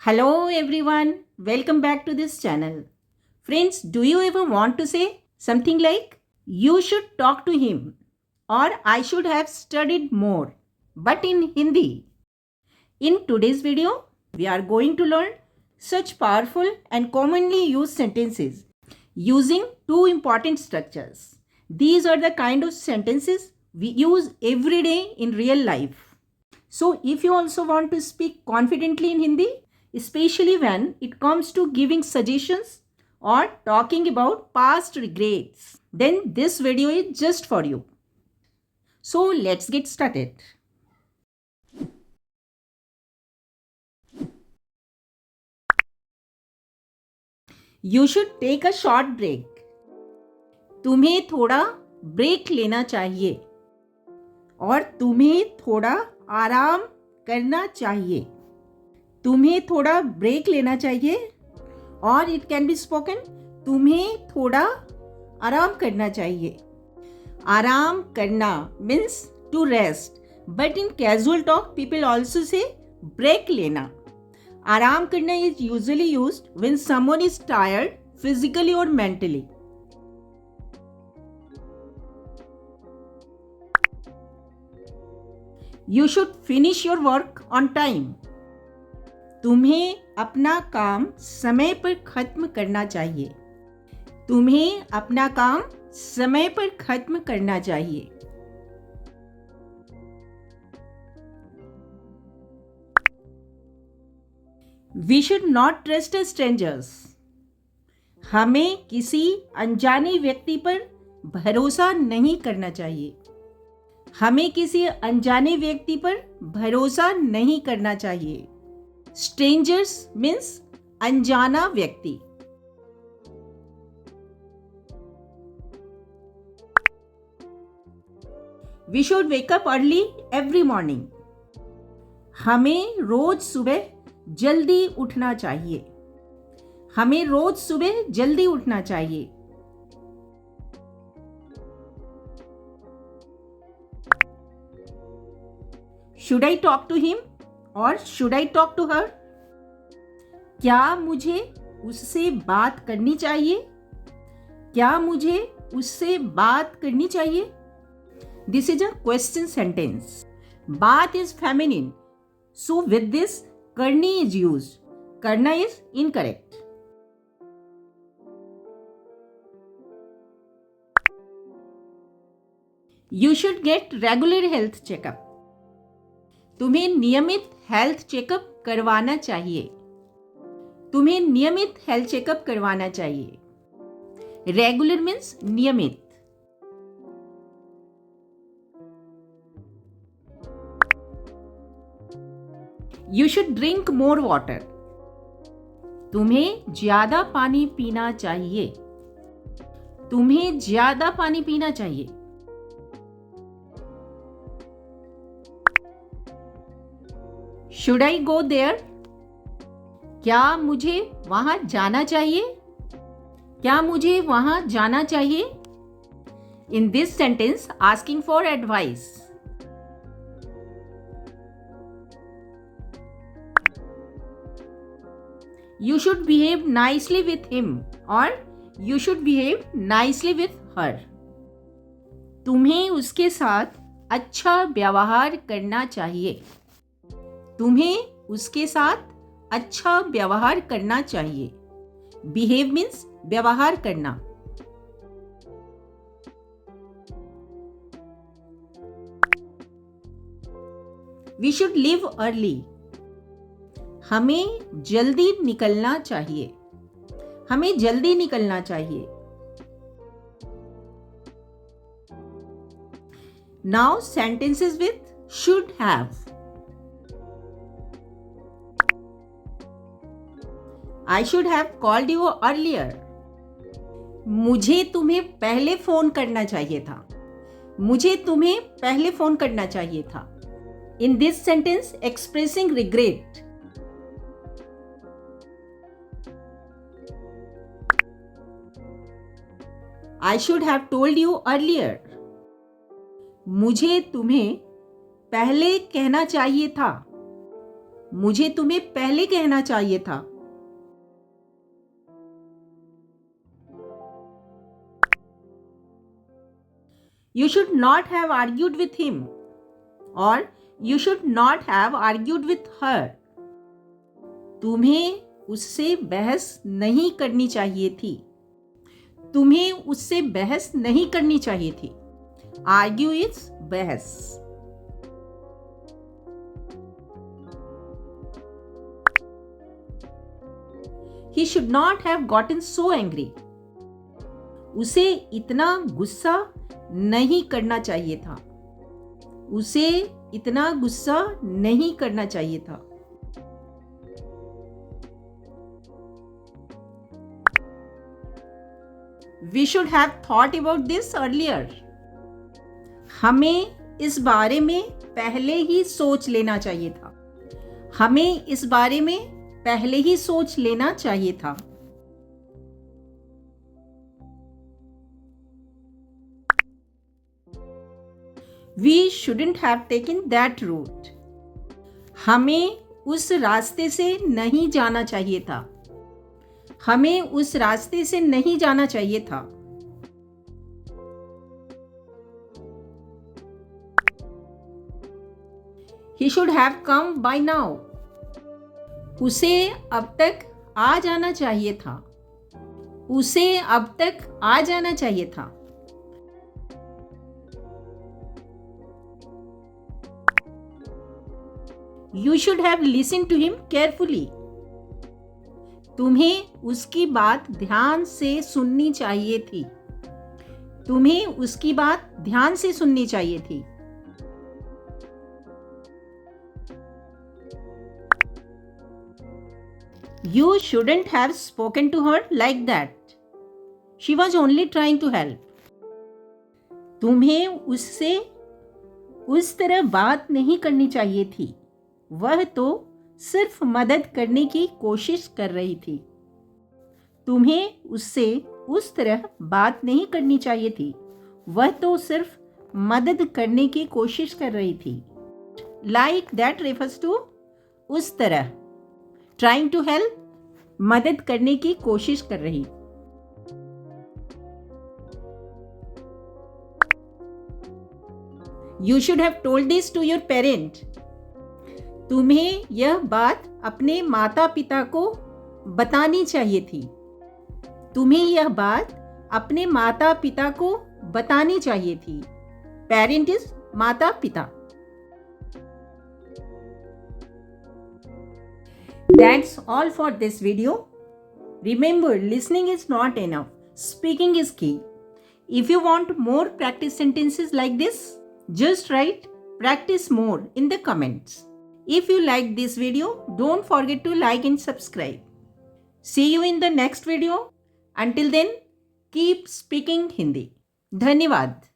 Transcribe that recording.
Hello everyone, welcome back to this channel. Friends, do you ever want to say something like, you should talk to him or I should have studied more, but in Hindi? In today's video, we are going to learn such powerful and commonly used sentences using two important structures. These are the kind of sentences we use every day in real life. So if you also want to speak confidently in Hindi, especially when it comes to giving suggestions or talking about past regrets, then this video is just for you. So let's get started. You should take a short break. तुम्हें थोड़ा break लेना चाहिए और तुम्हें थोड़ा आराम करना चाहिए. तुम्हें थोड़ा ब्रेक लेना चाहिए और इट कैन बी स्पोकन तुम्हें थोड़ा आराम करना चाहिए. आराम करना means to rest, but in casual talk people also से ब्रेक लेना. आराम करना is usually used when someone is tired physically और mentally. You should finish your work on time. तुम्हें अपना काम समय पर खत्म करना चाहिए. तुम्हें अपना काम समय पर खत्म करना चाहिए. We should not trust strangers. हमें किसी अनजाने व्यक्ति पर भरोसा नहीं करना चाहिए. हमें किसी अनजाने व्यक्ति पर भरोसा नहीं करना चाहिए. स्ट्रेंजर्स मीन्स अनजाना व्यक्ति. We should wake up early every morning. हमें रोज सुबह जल्दी उठना चाहिए. हमें रोज सुबह जल्दी उठना चाहिए. Should I talk to him और should I talk to her. क्या मुझे उससे बात करनी चाहिए? क्या मुझे उससे बात करनी चाहिए? This is a question sentence. बात is feminine, so with this करनी इज यूज्ड. करना is incorrect. You should get regular health checkup. तुम्हें नियमित हेल्थ चेकअप करवाना चाहिए. तुम्हें नियमित हेल्थ चेकअप करवाना चाहिए. रेगुलर मीन्स नियमित. You should drink more water. तुम्हें ज्यादा पानी पीना चाहिए. तुम्हें ज्यादा पानी पीना चाहिए. Should I go there. क्या मुझे वहां जाना चाहिए? क्या मुझे वहां जाना चाहिए? In this sentence asking for advice. You should behave nicely with him और you should behave nicely with her. तुम्हें उसके साथ अच्छा व्यवहार करना चाहिए. तुम्हें उसके साथ अच्छा व्यवहार करना चाहिए. बिहेव मीन्स व्यवहार करना. We should leave early. हमें जल्दी निकलना चाहिए. हमें जल्दी निकलना चाहिए. Now sentences with should have. I should have called you earlier. मुझे तुम्हें पहले फोन करना चाहिए था. मुझे तुम्हें पहले फोन करना चाहिए था. In this sentence, expressing regret. I should have told you earlier. मुझे तुम्हें पहले कहना चाहिए था. मुझे तुम्हें पहले कहना चाहिए था। You should not have argued with him, or you should not have argued with her. तुम्हें उससे बहस नहीं करनी चाहिए थी। तुम्हें उससे बहस नहीं करनी चाहिए थी। Argue is बहस। He should not have gotten so angry. उसे इतना गुस्सा नहीं करना चाहिए था। उसे इतना गुस्सा नहीं करना चाहिए था। We should have thought about this earlier. हमें इस बारे में पहले ही सोच लेना चाहिए था। हमें इस बारे में पहले ही सोच लेना चाहिए था। We shouldn't have taken that route. हमें उस रास्ते से नहीं जाना चाहिए था। हमें उस रास्ते से नहीं जाना चाहिए था। He should have come by now. उसे अब तक आ जाना चाहिए था। उसे अब तक आ जाना चाहिए था। You should have listened to him carefully. तुम्हें उसकी बात ध्यान से सुननी चाहिए थी। तुम्हें उसकी बात ध्यान से सुननी चाहिए थी। You shouldn't have spoken to her like that. She was only trying to help. तुम्हें उससे उस तरह बात नहीं करनी चाहिए थी। वह तो सिर्फ मदद करने की कोशिश कर रही थी। तुम्हें उससे उस तरह बात नहीं करनी चाहिए थी। वह तो सिर्फ मदद करने की कोशिश कर रही थी। Like that refers to उस तरह। Trying to help, मदद करने की कोशिश कर रही। You should have told this to your parent. तुम्हें यह बात अपने माता पिता को बतानी चाहिए थी। तुम्हें यह बात अपने माता पिता को बतानी चाहिए थी। Parent is माता पिता। That's all for this video. Remember, listening is not enough. Speaking is key. If you want more practice sentences like this, just write practice more in the comments. If you like this video, don't forget to like and subscribe. See you in the next video. Until then, keep speaking Hindi. धन्यवाद।